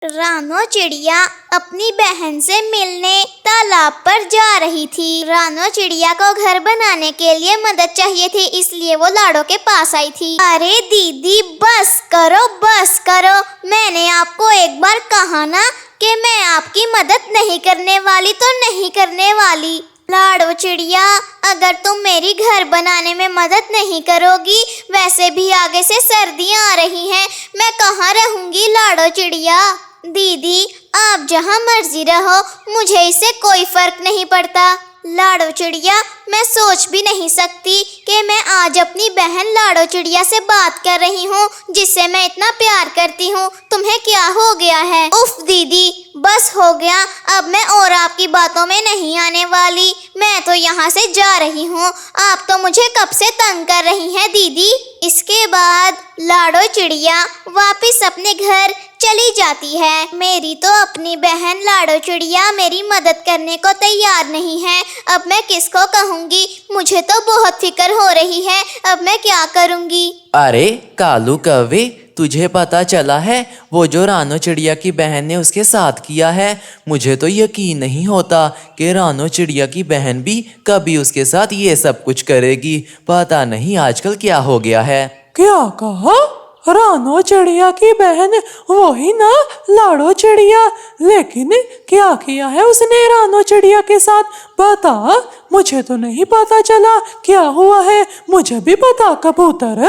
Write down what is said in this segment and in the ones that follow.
رانو چڑیا اپنی بہن سے ملنے تالاب پر جا رہی تھی۔ رانو چڑیا کو گھر بنانے کے لیے مدد چاہیے تھی، اس لیے وہ لاڑو کے پاس آئی تھی۔ ارے دیدی بس کرو، میں نے آپ کو ایک بار کہا نا کہ میں آپ کی مدد نہیں کرنے والی تو نہیں کرنے والی۔ لاڑو چڑیا، اگر تم میری گھر بنانے میں مدد نہیں کرو گی، ویسے بھی آگے سے سردیاں آ رہی ہیں، میں کہاں رہوں گی لاڑو چڑیا؟ دیدی آپ جہاں مرضی رہو، مجھے اس سے کوئی فرق نہیں پڑتا۔ لاڑو چڑیا، میں سوچ بھی نہیں سکتی کہ میں آج اپنی بہن لاڑو چڑیا سے بات کر رہی ہوں، جس سے میں اتنا پیار کرتی ہوں۔ تمہیں کیا ہو گیا ہے؟ اف دیدی بس ہو گیا، اب میں اور آپ کی باتوں میں نہیں آنے والی، میں تو یہاں سے جا رہی ہوں، آپ تو مجھے کب سے تنگ کر رہی ہیں دیدی۔ اس کے بعد لاڑو چڑیا واپس اپنے گھر چلی جاتی ہے۔ میری تو اپنی بہن لاڑو چڑیا میری مدد کرنے کو تیار نہیں ہے، اب میں کس کو کہوں گی؟ مجھے تو بہت فکر ہو رہی ہے، اب میں کیا کروں گی؟ ارے کالو کوے، تجھے پتا چلا ہے وہ جو رانو چڑیا کی بہن نے اس کے ساتھ کیا ہے؟ مجھے تو یقین نہیں ہوتا کہ رانو چڑیا کی بہن بھی کبھی اس کے ساتھ یہ سب کچھ کرے گی۔ پتا نہیں آج کل کیا ہو گیا ہے۔ کیا کہا؟ رانو چڑیا کی بہن وہی نا لاڑو چڑیا؟ لیکن کیا کیا ہے اس نے رانو چڑیا کے ساتھ؟ بتا، مجھے تو نہیں پتا چلا کیا ہوا ہے، مجھے بھی پتا کبوتر۔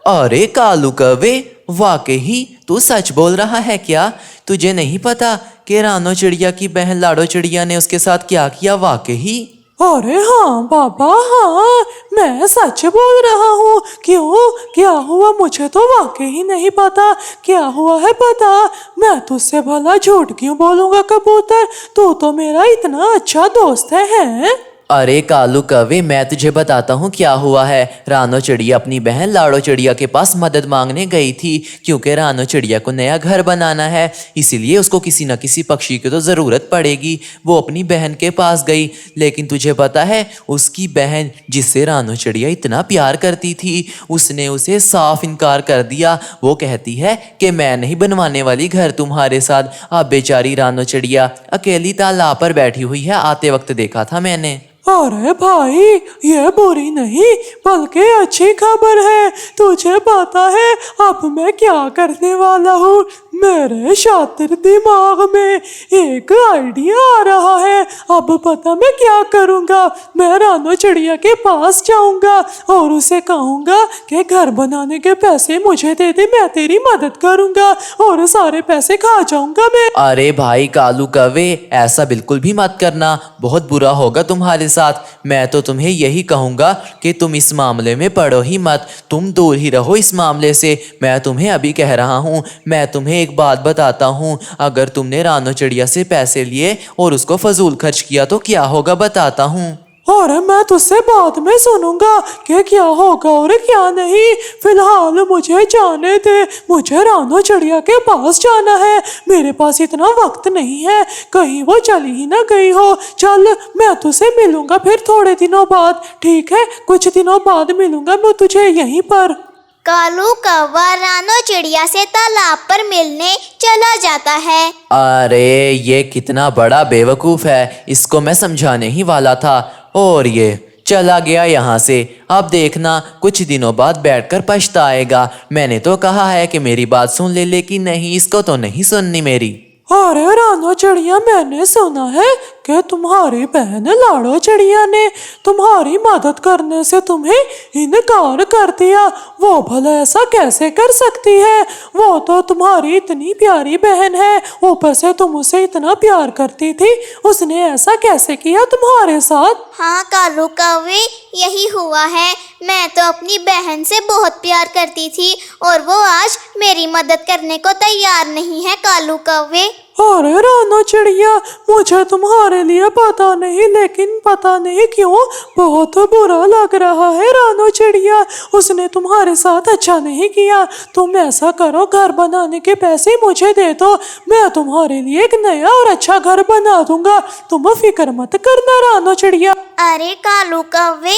ارے کالو کوے، واقعی تو سچ بول رہا ہے کیا؟ تجھے نہیں پتا کہ رانو چڑیا کی بہن لاڑو چڑیا نے اس کے ساتھ کیا کیا؟ واقعی؟ ارے ہاں بابا، ہاں میں سچ بول رہا ہوں۔ کیوں؟ کیا ہوا؟ مجھے تو واقعی نہیں پتا کیا ہوا ہے۔ پتا، میں تجھ سے بھلا جھوٹ کیوں بولوں گا کبوتر؟ تو میرا اتنا اچھا دوست ہے۔ ارے کالو کوے، میں تجھے بتاتا ہوں کیا ہوا ہے۔ رانو چڑیا اپنی بہن لاڑو چڑیا کے پاس مدد مانگنے گئی تھی، کیونکہ رانو چڑیا کو نیا گھر بنانا ہے، اسی لیے اس کو کسی نہ کسی پکشی کی تو ضرورت پڑے گی۔ وہ اپنی بہن کے پاس گئی، لیکن تجھے پتا ہے اس کی بہن جس سے رانو چڑیا اتنا پیار کرتی تھی، اس نے اسے صاف انکار کر دیا۔ وہ کہتی ہے کہ میں نہیں بنوانے والی گھر تمہارے ساتھ۔ اب بیچاری رانو چڑیا اکیلی تالاب پر بیٹھی ہوئی ہے، آتے وقت دیکھا تھا میں نے۔ ارے بھائی، یہ بری نہیں بلکہ اچھی خبر ہے۔ تجھے پتا ہے اب میں کیا کرنے والا ہوں؟ میرے شاطر دماغ میں ایک آئیڈیا آ رہا ہے۔ اب پتا میں کیا کروں گا؟ میں رانو چڑیا کے پاس جاؤں گا اور اسے کہوں گا کہ گھر بنانے کے پیسے مجھے دے دے، میں تیری مدد کروں گا اور سارے پیسے کھا جاؤں گا میں۔ ارے بھائی کالو کوے، ایسا بالکل بھی مت کرنا، بہت برا ہوگا تمہارے ساتھ۔ میں تو تمہیں یہی کہوں گا کہ تم اس معاملے میں پڑو ہی مت، تم دور ہی رہو اس معاملے سے۔ میں تمہیں ابھی کہہ رہا ہوں، میں تمہیں ایک بات بتاتا ہوں، اگر تم نے رانو چڑیا سے پیسے لیے اور اس کو فضول خرچ کیا تو کیا ہوگا بتاتا ہوں۔ اور میں تجھ سے بعد میں سنوں گا کہ کیا ہوگا اور کیا نہیں۔ فی الحال مجھے جانے دے، مجھے رانو چڑیا کے پاس جانا ہے، میرے پاس اتنا وقت نہیں ہے، کہیں وہ چلی ہی نہ گئی ہو۔ چل، میں تجھ سے ملوں گا پھر تھوڑے دنوں بعد، ٹھیک ہے؟ کچھ دنوں بعد ملوں گا میں تجھے یہیں پر۔ کالو کوا رانو چڑیا سے تالاب پر ملنے چلا جاتا ہے۔ ارے یہ کتنا بڑا بیوقوف ہے، اس کو میں سمجھانے ہی والا تھا، اور یہ چلا گیا یہاں سے۔ اب دیکھنا کچھ دنوں بعد بیٹھ کر پچھتائے گا۔ میں نے تو کہا ہے کہ میری بات سن لے، لیکن نہیں، اس کو تو نہیں سننی میری۔ ارے رانو چڑیا، میں نے سنا ہے کہ تمہاری بہن لاڑو چڑیا نے تمہاری مدد کرنے سے تمہیں انکار کر دیا۔ وہ بھلا ایسا کیسے کر سکتی ہے؟ وہ تو تمہاری اتنی پیاری بہن ہے، اوپر سے تم اسے اتنا پیار کرتی تھی، اس نے ایسا کیسے کیا تمہارے ساتھ؟ ہاں کالو کوے، یہی ہوا ہے، میں تو اپنی بہن سے بہت پیار کرتی تھی اور وہ آج میری مدد کرنے کو تیار نہیں ہے کالو کوے۔ ارے رانو چڑیا، مجھے تمہارے لیے پتا نہیں، لیکن پتا نہیں کیوں بہت برا لگ رہا ہے رانو چڑیا، اس نے تمہارے ساتھ اچھا نہیں کیا۔ تم ایسا کرو، گھر بنانے کے پیسے مجھے دے دو، میں تمہارے لیے ایک نیا اور اچھا گھر بنا دوں گا، تم فکر مت کرنا رانو چڑیا۔ ارے کالو کوے،